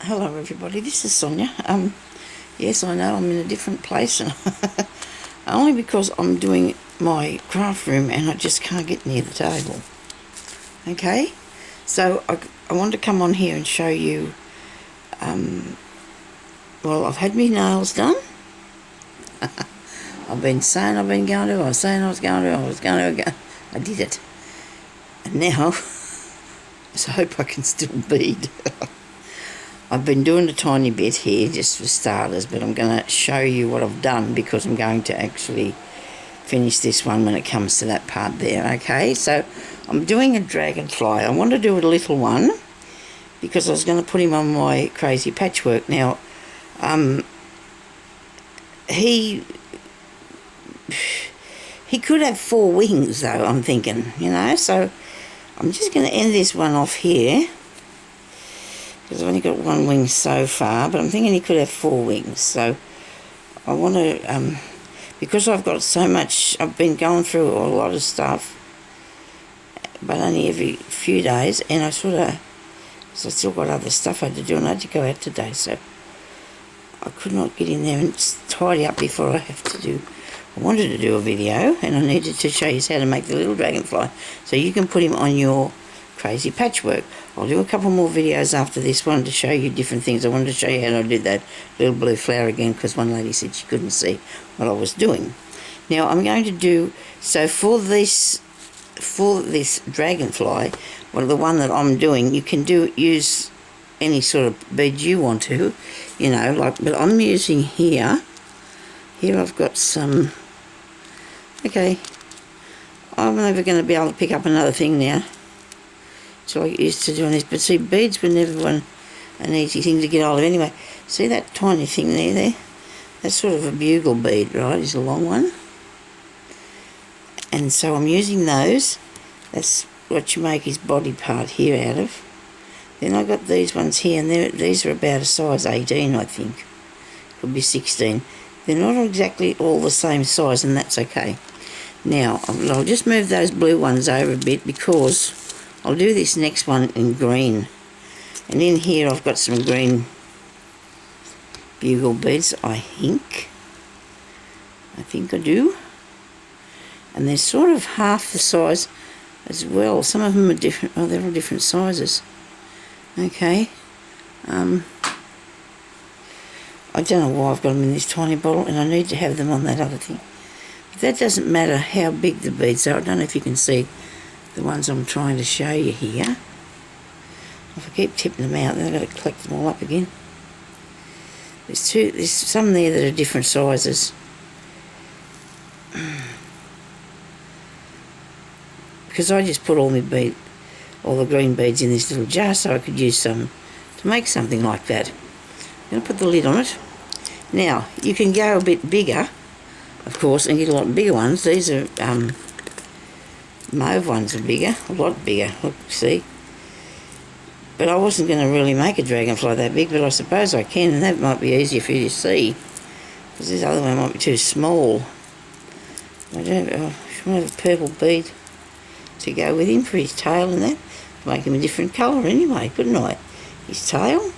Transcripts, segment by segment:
Hello everybody, this is Sonya. Yes, I know I'm in a different place, and only because I'm doing my craft room and I just can't get near the table. Okay, so I wanted to come on here and show you, well, I've had my nails done. I've been saying I've been going to, I was saying I was going to, I did it. And now, so I hope I can still bead. I've been doing a tiny bit here just for starters, but I'm going to show you what I've done because I'm going to actually finish this one when it comes to that part there, okay? So I'm doing a dragonfly. I want to do a little one because I was going to put him on my crazy patchwork. Now, he could have 4 wings though, I'm thinking, you know, so I'm just going to end this one off here. Because I've only got 1 wing so far, but I'm thinking he could have 4 wings. So I want to, because I've got so much, I've been going through a lot of stuff, but only every few days, and I sort of, because I still got other stuff I had to do, and I had to go out today, so I could not get in there and tidy up before I have to do. I wanted to do a video, and I needed to show you how to make the little dragonfly, so you can put him on your crazy patchwork. I'll do a couple more videos after this one to show you different things. I wanted to show you how to do that little blue flower again because one lady said she couldn't see what I was doing. Now I'm going to do, so for this dragonfly, well, the one that I'm doing, you can use any sort of bead you want to, you know, like, but I'm using here I've got some, okay, I'm never going to be able to pick up another thing now. So I get used to doing this, but see, beads were never an easy thing to get hold of anyway. See that tiny thing there? That's sort of a bugle bead, right? It's a long one. And so I'm using those. That's what you make his body part here out of. Then I got these ones here, and these are about a size 18, I think. Could be 16. They're not exactly all the same size, and that's okay. Now, I'll just move those blue ones over a bit because I'll do this next one in green. And in here I've got some green bugle beads, I think I do. And they're sort of half the size as well. Some of them are different, oh, they're all different sizes. Okay. I don't know why I've got them in this tiny bottle, and I need to have them on that other thing. But that doesn't matter how big the beads are. I don't know if you can see the ones I'm trying to show you here. If I keep tipping them out, then I've got to collect them all up again. There's some there that are different sizes. Because I just put all the green beads in this little jar so I could use some to make something like that. I'm going to put the lid on it. Now, you can go a bit bigger, of course, and get a lot bigger ones. These are mauve ones are bigger, a lot bigger, look, see. But I wasn't going to really make a dragonfly that big, but I suppose I can, and that might be easier for you to see, because this other one might be too small. I should have a purple bead to go with him for his tail and that, to make him a different colour anyway, couldn't I? His tail.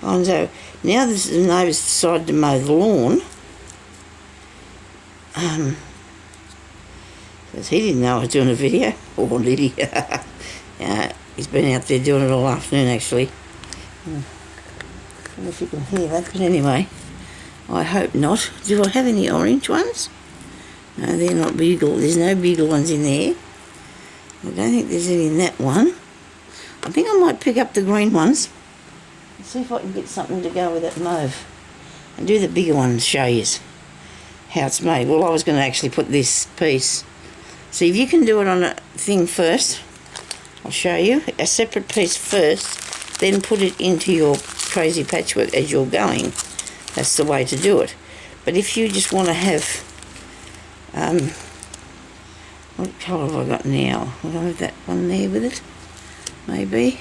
Oh, and so now the neighbours decided to mow the lawn. Because he didn't know I was doing a video, or did he? He's been out there doing it all afternoon actually. I don't know if you can hear that, but anyway, I hope not. Do I have any orange ones? No, they're not bugle. There's no bugle ones in there. I don't think there's any in that one. I think I might pick up the green ones. Let's see if I can get something to go with that mauve. And do the bigger one and show you how it's made. Well, I was going to actually put this piece. See, if you can do it on a thing first, I'll show you. A separate piece first, then put it into your crazy patchwork as you're going. That's the way to do it. But if you just want to have, what colour have I got now? Will I have that one there with it? Maybe.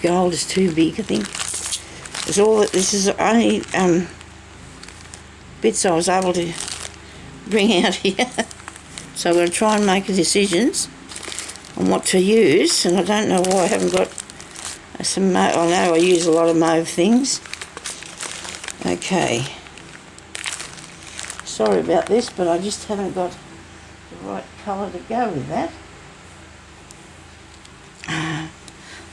Gold is too big, I think. This is only bits I was able to bring out here. So I'm going to try and make decisions on what to use, and I don't know why I haven't got some mauve. I know I use a lot of mauve things. Okay. Sorry about this, but I just haven't got the right colour to go with that.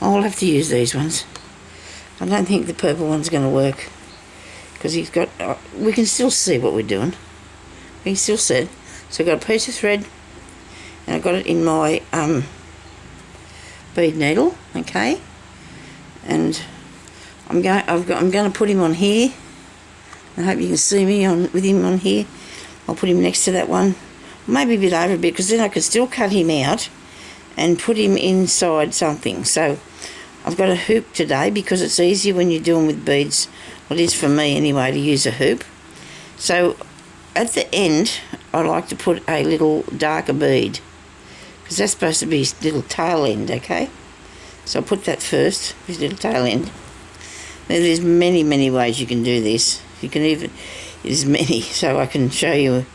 I'll have to use these ones. I don't think the purple one's going to work because he's got. We can still see what we're doing. We can still see it. So I've got a piece of thread, and I've got it in my bead needle. Okay, and I'm going to put him on here. I hope you can see me with him on here. I'll put him next to that one, maybe a bit over a bit, because then I can still cut him out and put him inside something. So I've got a hoop today because it's easier when you're doing with beads. Well, it is for me anyway to use a hoop. So at the end I like to put a little darker bead because that's supposed to be his little tail end, okay? So I'll put that first, his little tail end. Now, there's many ways you can do this. You can even, there's many, so I can show you.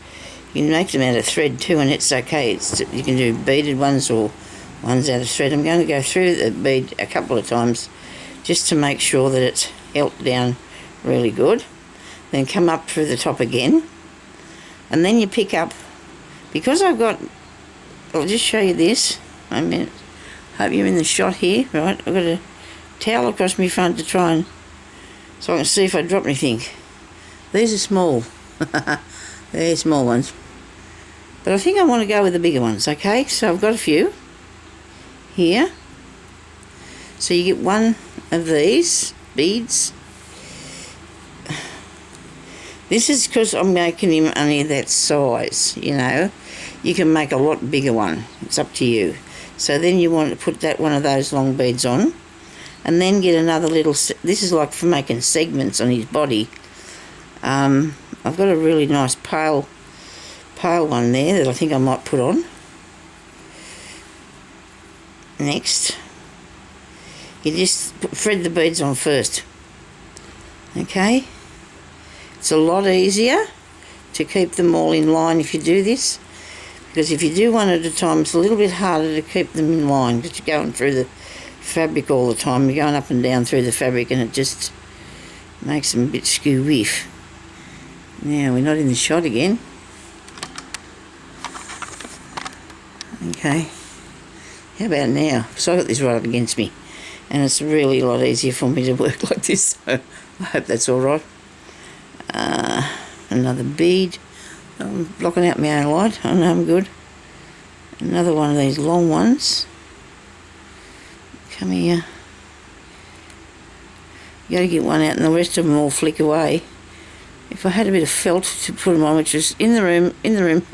You can make them out of thread too, and it's okay. You can do beaded ones or ones out of thread. I'm going to go through the bead a couple of times just to make sure that it's held down really good. Then come up through the top again, and then you pick up, because I've got, I'll just show you this. I mean, hope you're in the shot here, right? I've got a towel across my front to try and, so I can see if I drop anything. These are small. They're small ones. But I think I want to go with the bigger ones, okay? So I've got a few here. So you get one of these beads. This is because I'm making him only that size, you know. You can make a lot bigger one. It's up to you. So then you want to put that one of those long beads on, and then get another little, this is like for making segments on his body. I've got a really nice pale one there that I think I might put on. Next, you just thread the beads on first. Okay, it's a lot easier to keep them all in line if you do this, because if you do one at a time, it's a little bit harder to keep them in line because you're going through the fabric all the time. You're going up and down through the fabric, and it just makes them a bit skew-whiff. Now, we're not in the shot again. Okay. How about now? So I've got this right up against me, and it's really a lot easier for me to work like this, so I hope that's all right. Another bead. I'm blocking out my own light. I know I'm good. Another one of these long ones. Come here. You got to get one out, and the rest of them all flick away. If I had a bit of felt to put them on, which is in the room,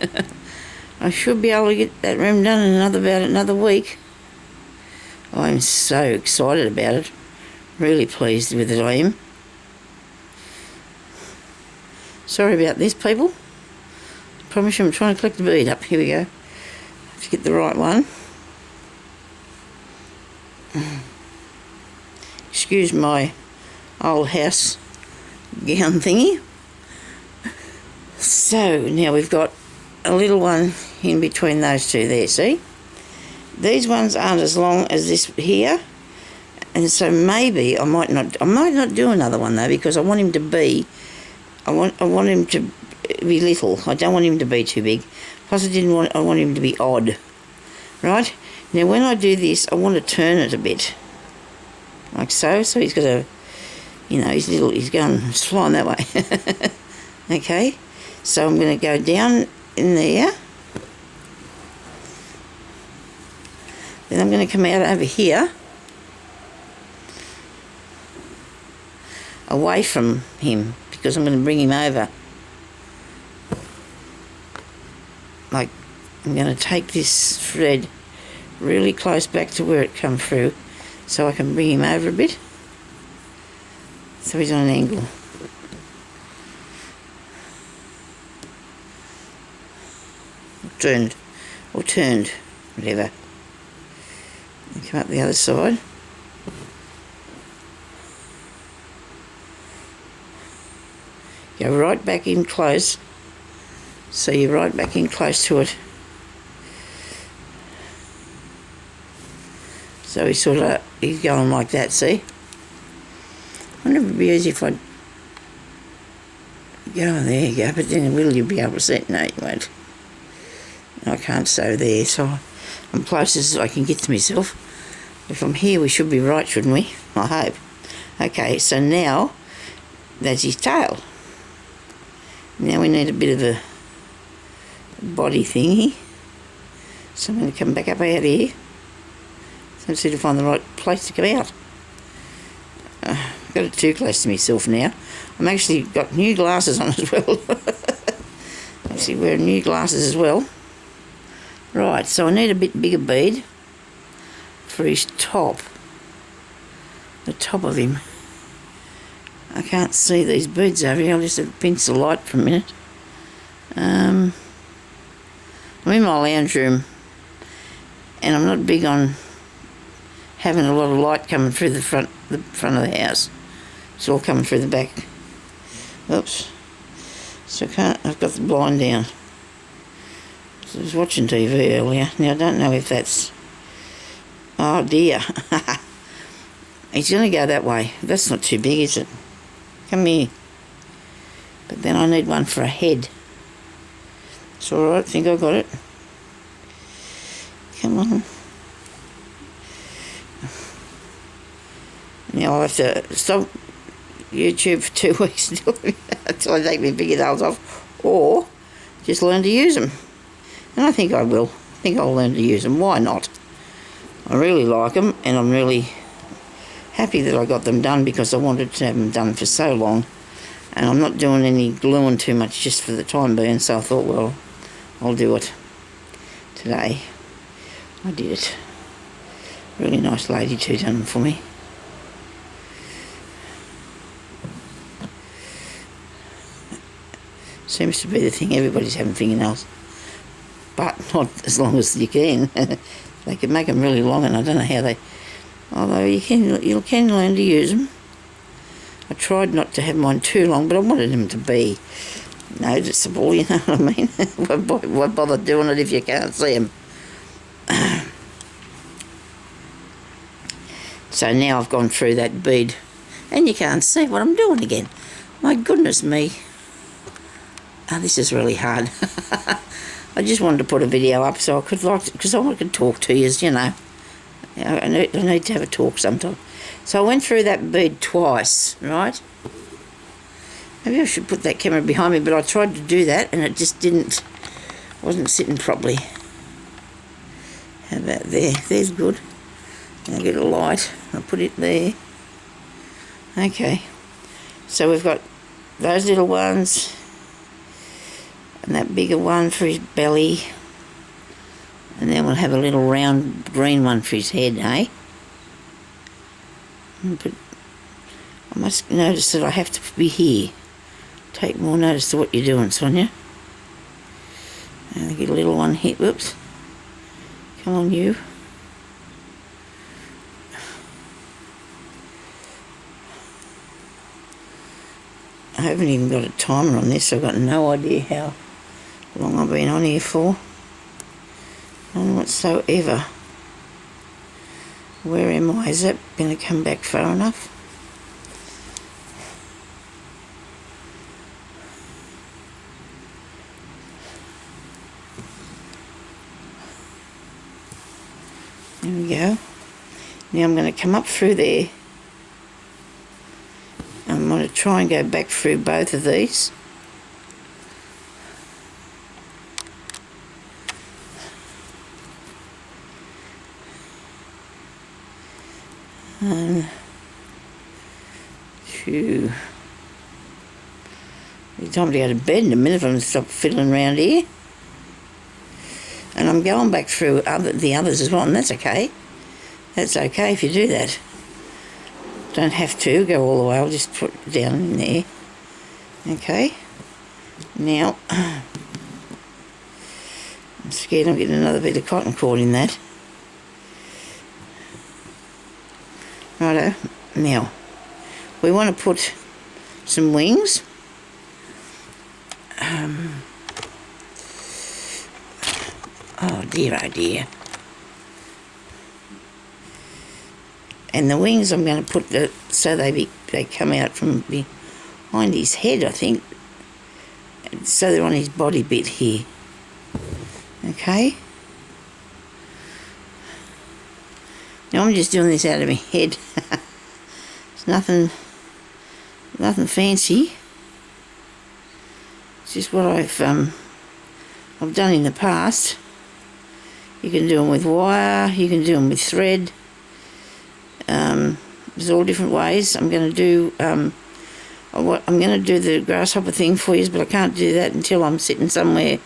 I should be able to get that room done in about another week. I'm so excited about it. Really pleased with it, I am. Sorry about this, people. I promise you I'm trying to collect the bead up. Here we go. Have to get the right one. Excuse my old house gown thingy. So now we've got a little one in between those two there, see? These ones aren't as long as this here, and so maybe I might not do another one though, because I want him to be, I want him to be little. I don't want him to be too big. Plus I want him to be odd. Right? Now when I do this, I want to turn it a bit. Like so. So he's got a, you know, he's going, he's flying that way. Okay? So I'm going to go down in there. Then I'm going to come out over here, away from him, because I'm going to bring him over. Like, I'm going to take this thread really close back to where it come through, so I can bring him over a bit, so he's on an angle. Turned, whatever. And come up the other side. Go right back in close, so you're right back in close to it. So he's going like that, see? I wonder if it'd be easy if I go, there you go, but then will you be able to see it? No, you won't. I can't sew there, so I'm close as I can get to myself. If I'm here, we should be right, shouldn't we? I hope. Okay, so now that's his tail. Now we need a bit of a body thingy. So I'm going to come back up out of here. So I see to find the right place to come out. I've got it too close to myself now. I'm actually got new glasses on as well. Actually wearing new glasses as well. Right, so I need a bit bigger bead for his top. The top of him. I can't see these beads over here. I'll just pinch the light for a minute. I'm in my lounge room and I'm not big on having a lot of light coming through the front of the house. It's all coming through the back. Oops. So I've got the blind down. So I was watching TV earlier. Now I don't know if that's... Oh dear. He's going to go that way. That's not too big, is it? Come here. But then I need one for a head. It's alright, I think I got it. Come on. Now I'll have to stop YouTube for 2 weeks until I take my fingernails off, or just learn to use them. And I think I will. I think I'll learn to use them. Why not? I really like them, and I'm really happy that I got them done because I wanted to have them done for so long. And I'm not doing any gluing too much just for the time being, so I thought, well, I'll do it today. I did it. Really nice lady too, done them for me. Seems to be the thing, everybody's having fingernails. But not as long as you can. They can make them really long, and I don't know how they... Although you can learn to use them. I tried not to have mine too long, but I wanted them to be noticeable, you know what I mean? Why bother doing it if you can't see them? So now I've gone through that bead, and you can't see what I'm doing again. My goodness me. Oh, this is really hard. I just wanted to put a video up so I could because I could talk to you, you know. I need to have a talk sometime. So I went through that bead twice, right? Maybe I should put that camera behind me, but I tried to do that and it just wasn't sitting properly. How about there? There's good. I'll get a light. I'll put it there. Okay. So we've got those little ones. And that bigger one for his belly. And then we'll have a little round green one for his head, eh? But I must notice that I have to be here. Take more notice to what you're doing, Sonya. And I get a little one here. Whoops. Come on, you. I haven't even got a timer on this, so I've got no idea how long I've been on here for. None whatsoever. Where am I? Is that going to come back far enough? There we go. Now I'm going to come up through there. I'm going to try and go back through both of these. It's time to go to bed in a minute if I'm going to stop fiddling around here. And I'm going back through the others as well, and that's okay. That's okay if you do that. Don't have to go all the way, I'll just put it down in there. Okay. Now, I'm scared I'm getting another bit of cotton cord in that. Righto. Now, we want to put some wings. Oh dear, oh dear. And the wings I'm going to put so they come out from behind his head, I think. So they're on his body bit here. Okay. Now I'm just doing this out of my head. It's nothing fancy. It's just what I've done in the past. You can do them with wire. You can do them with thread. There's all different ways. I'm going to do the grasshopper thing for you, but I can't do that until I'm sitting somewhere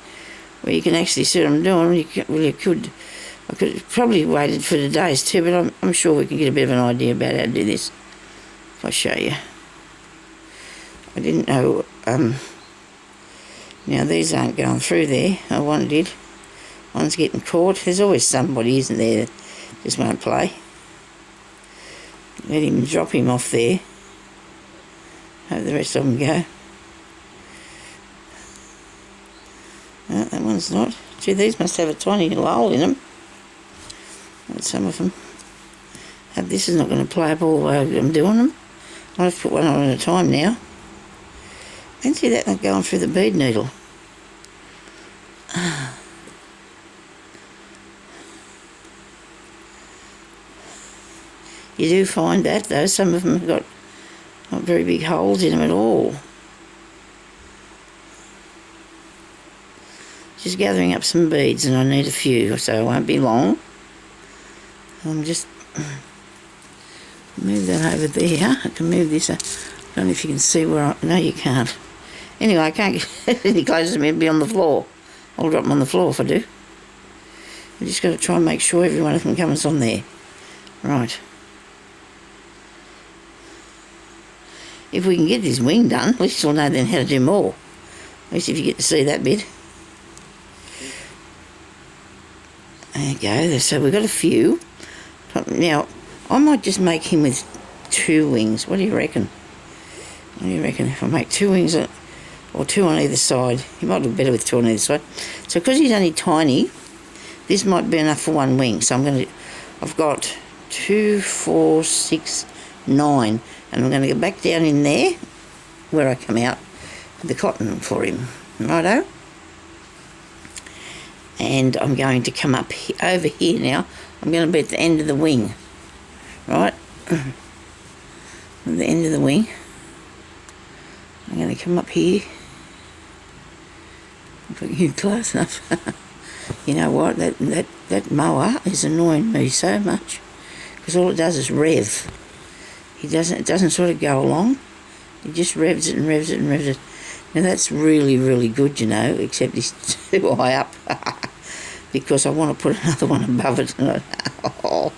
where you can actually see what I'm doing. I could have probably waited for today's too, but I'm sure we can get a bit of an idea about how to do this if I show you. I didn't know. Now these aren't going through there. Oh, one did. One's getting caught. There's always somebody, isn't there, that just won't play. Let him drop him off there. Hope the rest of them go. No, that one's not. Gee, these must have a tiny little hole in them. And some of them. Hope this is not going to play up all the way I'm doing them. I'll have to put one on at a time now. Can't see that not going through the bead needle. You do find that though, some of them have got not very big holes in them at all. Just gathering up some beads, and I need a few, so it won't be long. I'm just move that over there. I can move this. I don't know if you can see where no, you can't. Anyway, I can't get any closer to me. It'll be on the floor. I'll drop them on the floor if I do. I've just got to try and make sure every one of them comes on there. Right. If we can get this wing done, at least we'll know then how to do more. At least if you get to see that bit. There you go. So we've got a few. Now, I might just make him with 2 wings. What do you reckon? What do you reckon? If I make 2 wings or 2 on either side, he might look better with 2 on either side. So because he's only tiny, this might be enough for 1 wing. So I've got 2, 4, 6, 9. And I'm going to go back down in there where I come out with the cotton for him. Righto? And I'm going to come up over here now. I'm going to be at the end of the wing. Right? At the end of the wing. I'm going to come up here. If I can get close enough. You know what? That mower is annoying me so much. Because all it does is rev. It doesn't sort of go along. It just revs it and revs it and revs it. Now that's really, really good, you know, except it's too high up. Because I want to put another one above it. Oh,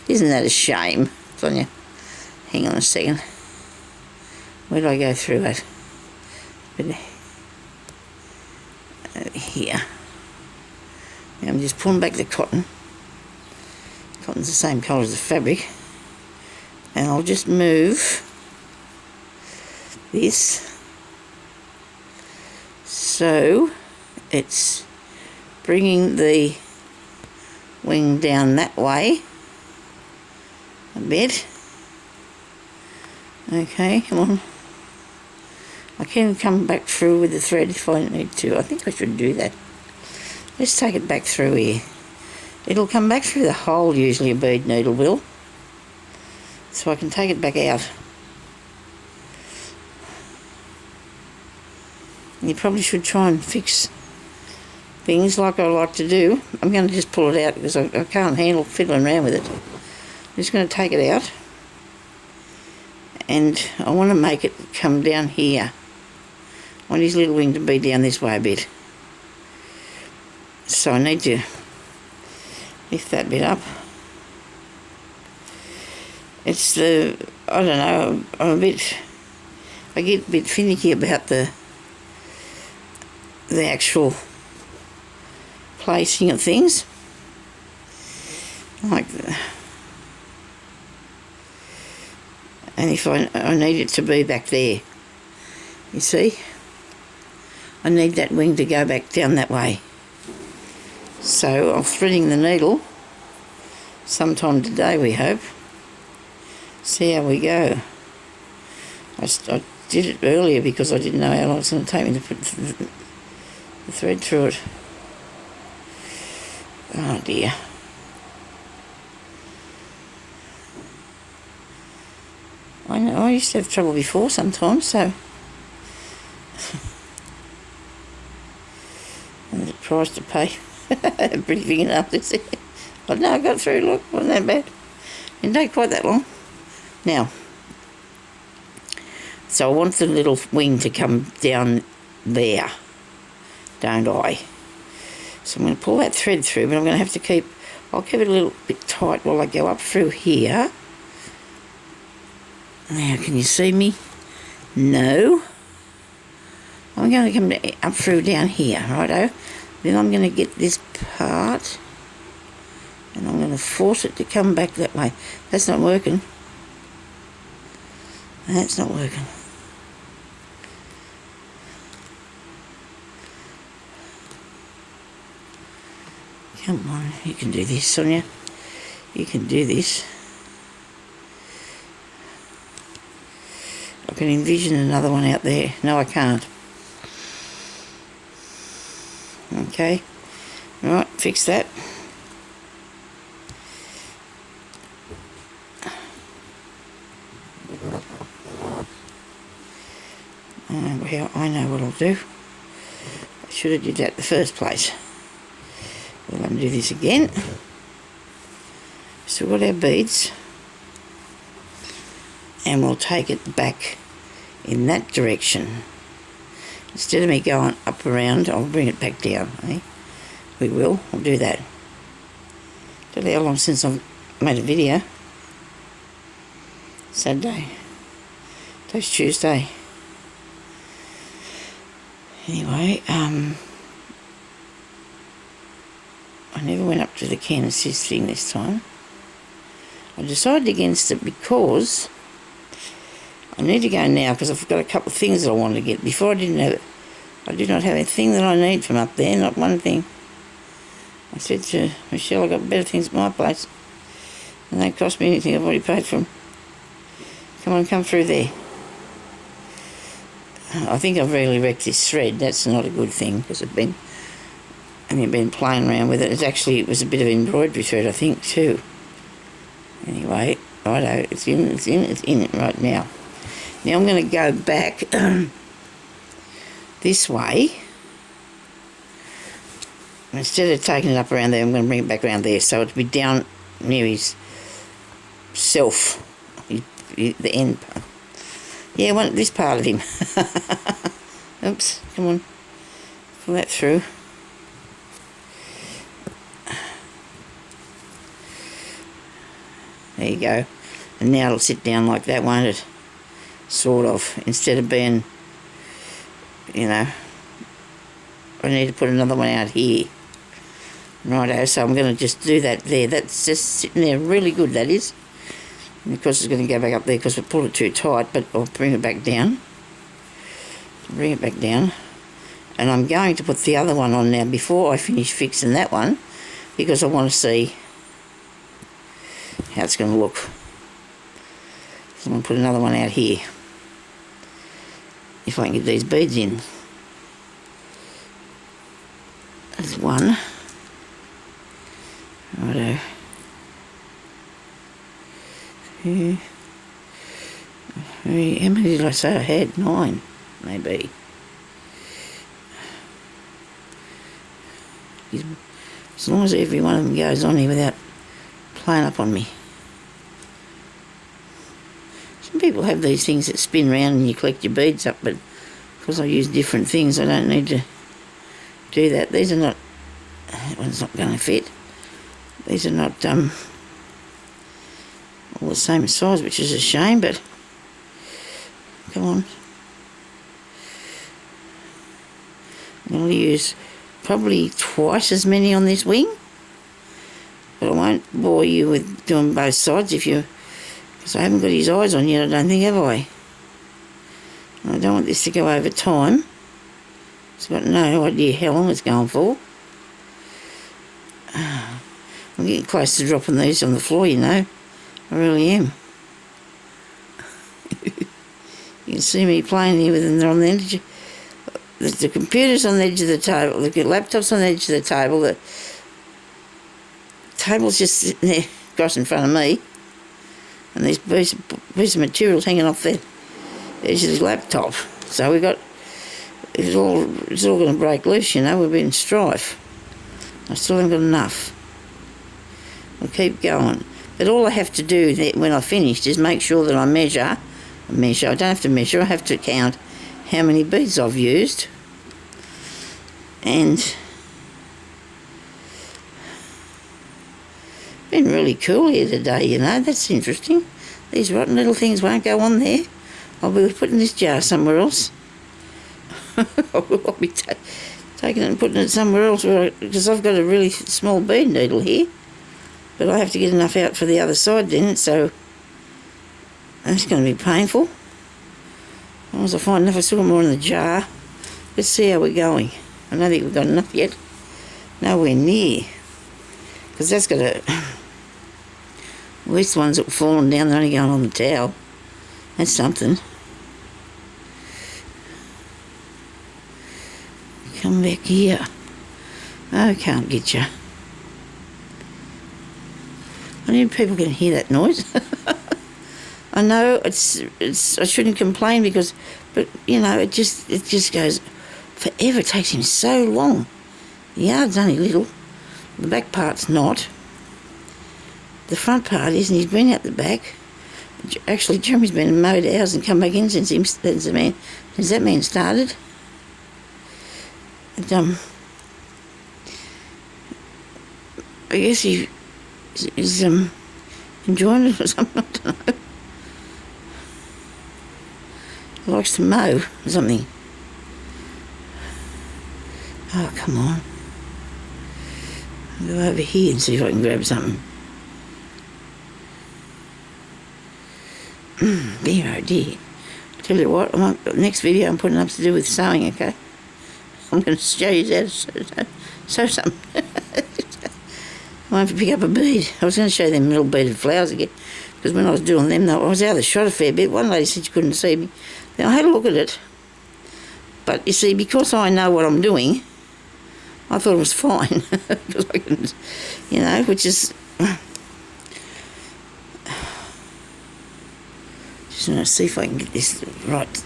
isn't that a shame, Sonya? Hang on a second. Where do I go through it? Over here. Now I'm just pulling back the cotton. Cotton's the same colour as the fabric. And I'll just move this so it's bringing the wing down that way a bit. Okay, come on. I can come back through with the thread if I need to. I think I should do that. Let's take it back through here. It'll come back through the hole usually, a bead needle will. So I can take it back out. You probably should try and fix things like I like to do. I'm going to just pull it out because I can't handle fiddling around with it. I'm just going to take it out. And I want to make it come down here. I want his little wing to be down this way a bit. So I need to lift that bit up. It's I don't know, I get a bit finicky about the actual placing of things. Like and if I need it to be back there, you see, I need that wing to go back down that way. So I'm threading the needle sometime today, we hope. see how we go. I did it earlier because I didn't know how long it's going to take me to put the thread through it. Oh dear. I know, I used to have trouble before sometimes, so... There's a price to pay. Pretty big enough, is it? But no, I got through, look, wasn't that bad. Didn't take quite that long. Now, so I want the little wing to come down there, don't I? So I'm going to pull that thread through, but I'm going to have to keep... I'll keep it a little bit tight while I go up through here. Now, can you see me? No. I'm going to come up through down here, righto? Then I'm going to get this part, and I'm going to force it to come back that way. That's not working. That's not working. Come on, you can do this, Sonya. You can do this. I can envision another one out there. No, I can't. Okay. Right, fix that. Well, I know what I'll do. I should have did that in the first place. We'll undo this again. So we've got our beads. And we'll take it back in that direction. Instead of me going up around, I'll bring it back down. Eh? We will. I'll do that. Don't know how long since I've made a video. Saturday. Today's Tuesday. Anyway, I never went up to the can assist thing this time. I decided against it because I need to go now because I've got a couple of things that I wanted to get. Before I didn't have it. I did not have anything that I need from up there, not one thing. I said to Michelle, I've got better things at my place. And they cost me anything I've already paid for them. Come on, come through there. I think I've really wrecked this thread. That's not a good thing because I've been playing around with it. It was a bit of embroidery thread, I think, too. Anyway, righto, it's in right now. Now I'm going to go back this way. Instead of taking it up around there, I'm going to bring it back around there. So it'll be down near his self, the end part. Yeah, I want this part of him. Oops, come on. Pull that through. There you go. And now it'll sit down like that, won't it? Sort of. Instead of being, you know, I need to put another one out here. Righto, so I'm going to just do that there. That's just sitting there really good, that is. And of course it's going to go back up there because we pulled it too tight, but I'll bring it back down. Bring it back down. And I'm going to put the other one on now before I finish fixing that one because I want to see how it's going to look. So I'm going to put another one out here. If I can get these beads in. There's one. Righto. Yeah. How many did I say I had? 9, maybe. As long as every one of them goes on here without playing up on me. Some people have these things that spin round and you collect your beads up, but because I use different things, I don't need to do that. These are not... That one's not going to fit. These are not all the same size, which is a shame, but come on. I'm going to use probably twice as many on this wing, but I won't bore you with doing both sides because I haven't got his eyes on yet, I don't think, have I? And I don't want this to go over time. So I've got no idea how long it's going for. I'm getting close to dropping these on the floor, you know. I really am. You can see me playing here with them. They're on the edge. The computer's on the edge of the table. The laptop's on the edge of the table. The table's just sitting there across in front of me. And these piece of material hanging off the edge of the laptop. So we got... It's all going to break loose, you know. We've been in strife. I still haven't got enough. I'll keep going. But all I have to do when I finished is make sure that I measure. I don't have to measure, I have to count how many beads I've used. And it's been really cool here today, you know. That's interesting. These rotten little things won't go on there. I'll be putting this jar somewhere else. I'll be taking it and putting it somewhere else because I've got a really small bead needle here. But I have to get enough out for the other side then, so that's going to be painful. Once I find enough, I still got more in the jar. Let's see how we're going. I don't think we've got enough yet. Nowhere near. Because that's got to... Well, these ones that have fallen down, they're only going on the towel. That's something. Come back here. Oh, can't get you. I need people can hear that noise. I know it's I shouldn't complain because, but you know it just goes forever. It takes him so long. The yard's only little. The back part's not. The front part is, and he's been out the back. Actually, Jeremy's been and mowed ours and come back in since that man started. And, I guess he is enjoying it or something. I don't know. He likes to mow or something. Oh, come on. I'll go over here and see if I can grab something. Dear, oh dear. Tell you what, next video I'm putting up to do with sewing, okay? I'm going to show you how to sew something. I have to pick up a bead. I was going to show them little beaded flowers again, because when I was doing them, I was out of the shot a fair bit. One lady said she couldn't see me. Then I had a look at it. But you see, because I know what I'm doing, I thought it was fine. Because I can, you know, which is... Just going to see if I can get this right,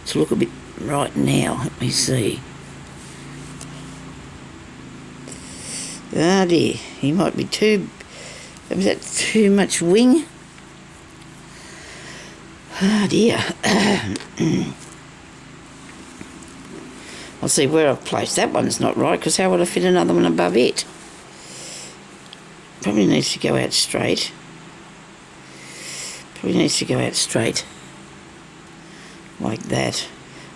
to look a bit right now. Let me see. Ah dear, he might be was that too much wing? Ah dear. I'll see where I've placed that one's not right, because how would I fit another one above it? Probably needs to go out straight. Like that.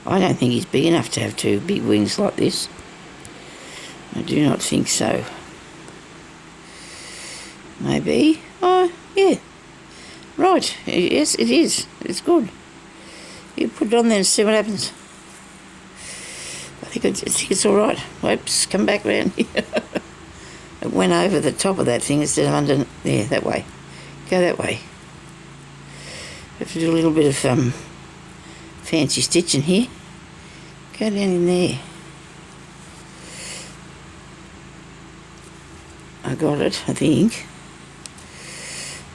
I don't think he's big enough to have two big wings like this. I do not think so. Maybe. Oh, yeah. Right. Yes, it is. It's good. You put it on there and see what happens. I think it's all right. Whoops, come back round here. It went over the top of that thing instead of under there, that way. Go that way. Have to do a little bit of fancy stitching here. Go down in there. I got it, I think.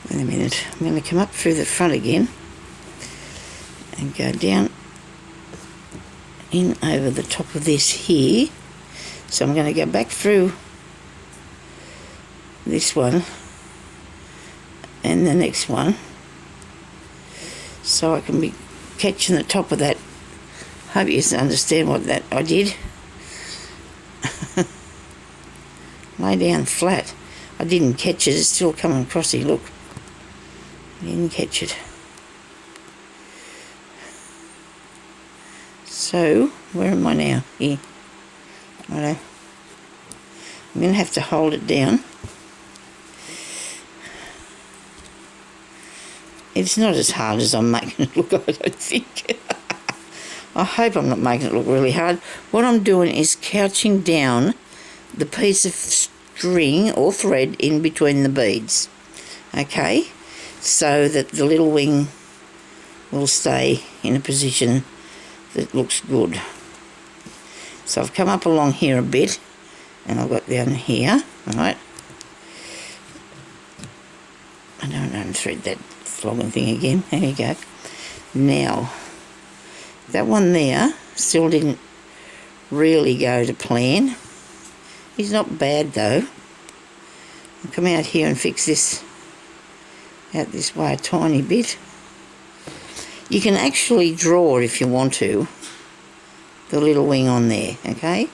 Wait a minute. I'm going to come up through the front again and go down in over the top of this here. So I'm going to go back through this one and the next one, so I can be catching the top of that. Hope you understand what that I did. Lay down flat. I didn't catch it, it's still coming across here, look. I didn't catch it. So, where am I now? Here. Righto. I'm going to have to hold it down. It's not as hard as I'm making it look, I don't think. I hope I'm not making it look really hard. What I'm doing is couching down the piece of string or thread in between the beads. Okay? So that the little wing will stay in a position that looks good. So I've come up along here a bit, and I've got down here, right? I don't unthread that flogging thing again. There you go. Now, that one there still didn't really go to plan. He's not bad though. I'll come out here and fix this out this way a tiny bit. You can actually draw, if you want to, the little wing on there, okay?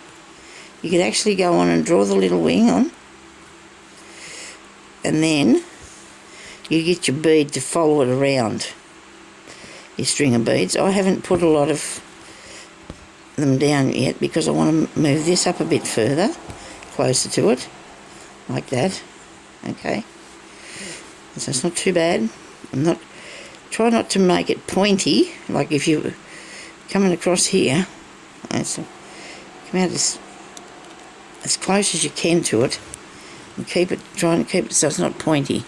You could actually go on and draw the little wing on, and then you get your bead to follow it around, your string of beads. I haven't put a lot of them down yet because I want to move this up a bit further, closer to it, like that, okay? So it's not too bad. Try not to make it pointy, like if you're coming across here, so come out as close as you can to it, and try and keep it so it's not pointy,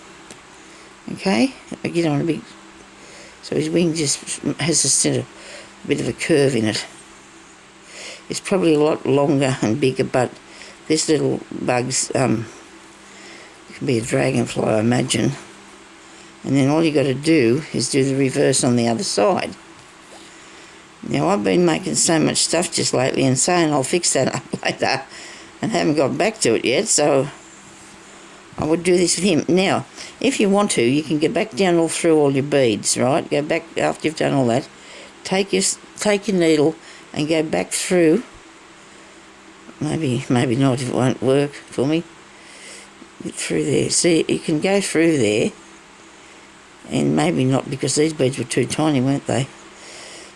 okay? I get on a bit, so his wing just has a bit of a curve in it. It's probably a lot longer and bigger, but this little bug's, it can be a dragonfly, I imagine. And then all you got to do is do the reverse on the other side. Now, I've been making so much stuff just lately and saying I'll fix that up later, and haven't got back to it yet, so I would do this with him. Now, if you want to, you can go back down all through all your beads, right? Go back after you've done all that. Take your needle and go back through. Maybe not, if it won't work for me. Get through there. See, you can go through there. And maybe not, because these beads were too tiny, weren't they?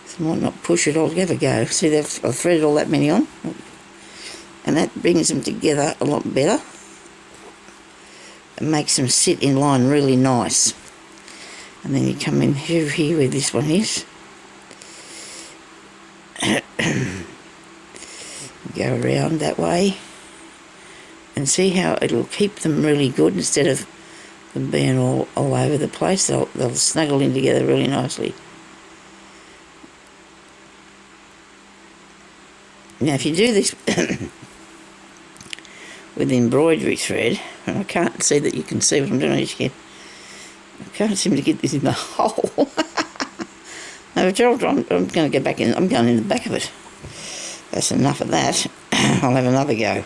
So I might not push it all. Have a go. See, I've threaded all that many on. And that brings them together a lot better. And makes them sit in line really nice. And then you come in here where this one is. Go around that way. And see how it'll keep them really good instead of them being all over the place. They'll snuggle in together really nicely. Now if you do this with embroidery thread, and I can't see that you can see what I'm doing, I can't seem to get this in the hole. No, Gerald, I'm going to go back in. I'm going in the back of it. That's enough of that. I'll have another go.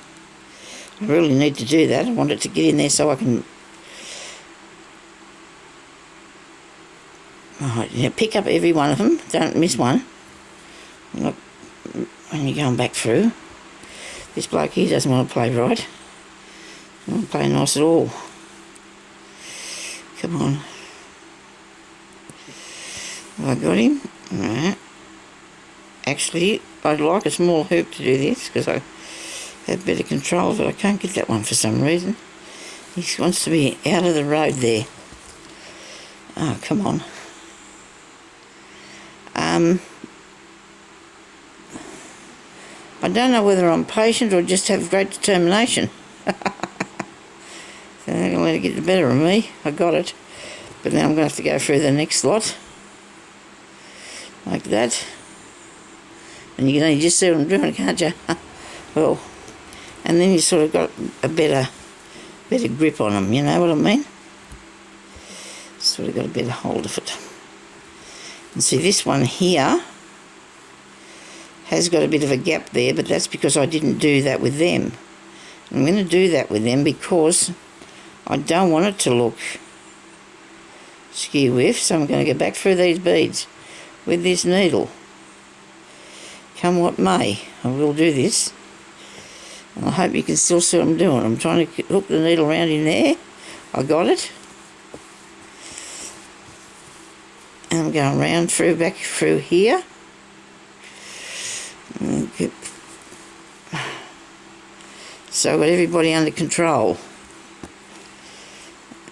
I really need to do that. I want it to get in there so I can... Alright, now pick up every one of them. Don't miss one. Look, when you're going back through. This bloke here doesn't want to play right. Doesn't want to play nice at all. Come on. Have I got him? Alright. Actually, I'd like a small hoop to do this because I have better control, but I can't get that one for some reason. He wants to be out of the road there. Oh, come on. I don't know whether I'm patient or just have great determination. So I'm going to let it get the better of me. I got it. But now I'm going to have to go through the next lot. Like that. And you can just see what I'm doing, can't you? Well, and then you sort of got a better grip on them, you know what I mean? Sort of got a better hold of it. And see, this one here has got a bit of a gap there, but that's because I didn't do that with them. I'm going to do that with them because I don't want it to look skew-whiff, so I'm going to go back through these beads with this needle. Come what may, I will do this. And I hope you can still see what I'm doing. I'm trying to hook the needle around in there. I got it. And I'm going round through, back through here. So I've got everybody under control.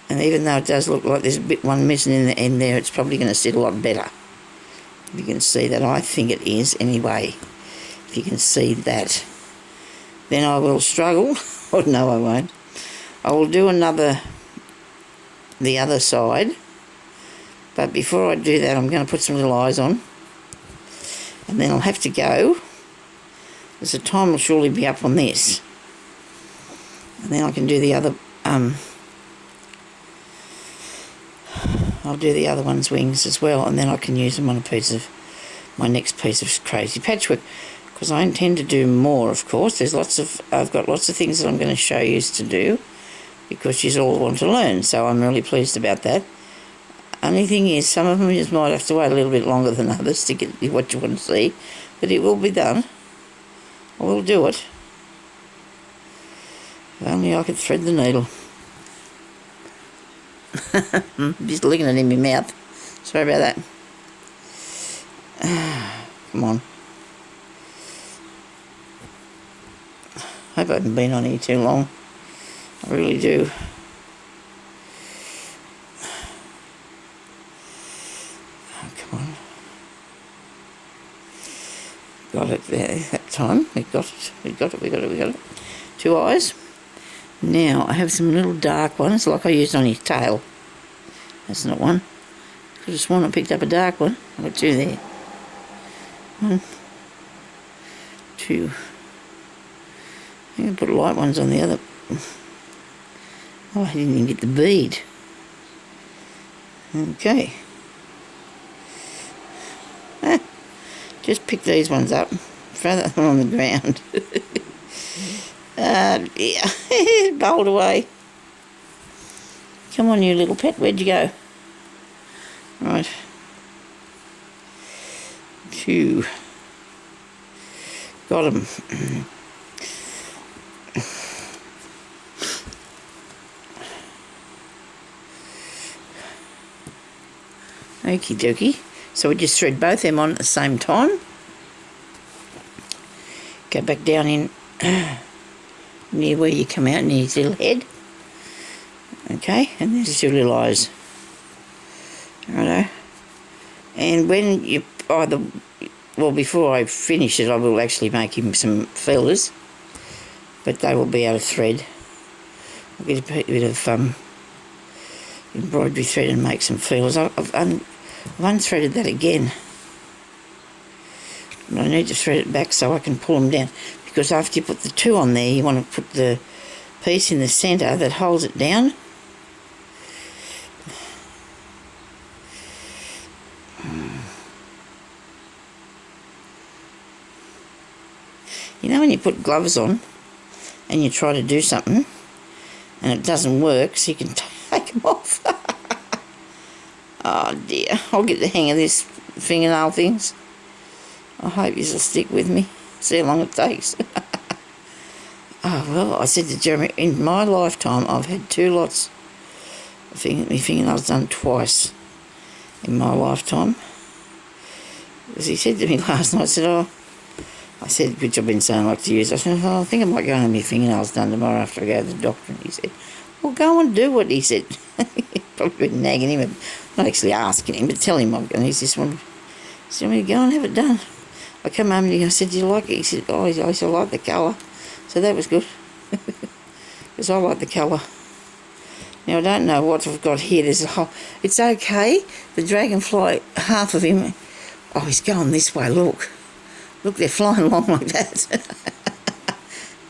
And even though it does look like there's a bit one missing in the end there, it's probably going to sit a lot better. You can see that. I think it is anyway. If you can see that. Then I will struggle. Oh, no, I won't. I will do the other side. But before I do that, I'm going to put some little eyes on. And then I'll have to go. Because the time will surely be up on this. And then I can do the other... I'll do the other one's wings as well. And then I can use them on a piece of... my next piece of crazy patchwork. Because I intend to do more, of course. There's lots of... I've got lots of things that I'm going to show you to do. Because you all want to learn. So I'm really pleased about that. Only thing is, some of them you just might have to wait a little bit longer than others to get what you want to see. But it will be done. I will do it. If only I could thread the needle. Just looking at it in my mouth. Sorry about that. Come on. Hope I haven't been on here too long. I really do. Oh, come on. Got it there that time. We got it. 2 eyes. Now I have some little dark ones like I used on his tail. That's not one. Could have sworn I picked up a dark one. I've got 2 there. 1, 2. I'm going to put light ones on the other. Oh, I didn't even get the bead. Okay. Just pick these ones up. Throw that one on the ground. Yeah. Bowled away. Come on, you little pet. Where'd you go? Right. 2. Got him. Okie dokie. So we just thread both them on at the same time. Go back down in near where you come out, near his little head. Okay, and there's his little eyes. Righto. And when you either, well, before I finish it, I will actually make him some feelers, but they will be out of thread. I'll get a bit of embroidery thread and make some feelers. I've unthreaded that again. But I need to thread it back so I can pull them down, because after you put the 2 on there, you want to put the piece in the centre that holds it down. You know when you put gloves on and you try to do something and it doesn't work, so you can take them off. Oh dear, I'll get the hang of this fingernail things. I hope you'll stick with me. See how long it takes. Oh well, I said to Jeremy, in my lifetime I've had 2 lots of my fingernails done twice in my lifetime. Because he said to me last night, I said, which I've been saying I like to use, I said, I think I might go and have my fingernails done tomorrow after I go to the doctor. And he said, well, go and do what he said. Probably been nagging him, not actually asking him, but tell him I'm going. He's just wanted me to go and have it done. I come home and I said, do you like it? He said, oh, I said, I like the colour. So that was good. Because I like the colour. Now, I don't know what I've got here. There's a whole... It's okay. The dragonfly, half of him... Oh, he's going this way, look. Look, they're flying along like that.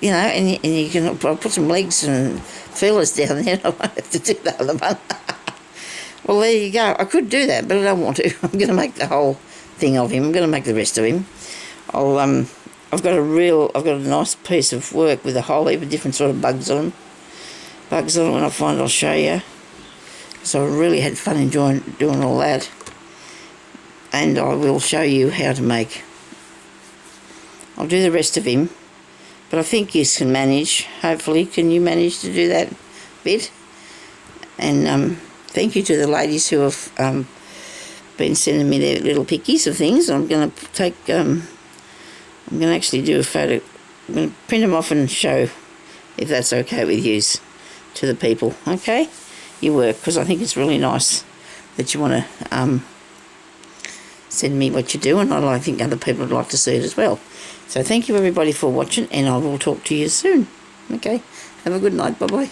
You know, and you can... I'll put some legs and feelers down there. I won't have to do the other one. Well, there you go. I could do that, but I don't want to. I'm going to make the whole thing of him. I'm going to make the rest of him. I've got a nice piece of work with a whole heap of different sort of bugs on them. When I find it, I'll show you. So I really had fun enjoying doing all that. And I will show you how to make. I'll do the rest of him. But I think you can manage. Hopefully, can you manage to do that bit? And thank you to the ladies who have been sending me their little pickies of things. I'm going to take... I'm going to actually do a photo. I'm going to print them off and show, if that's okay with you, to the people, okay? You work, because I think it's really nice that you want to send me what you do, and I think other people would like to see it as well. So thank you everybody for watching, and I will talk to you soon. Okay, have a good night, bye-bye.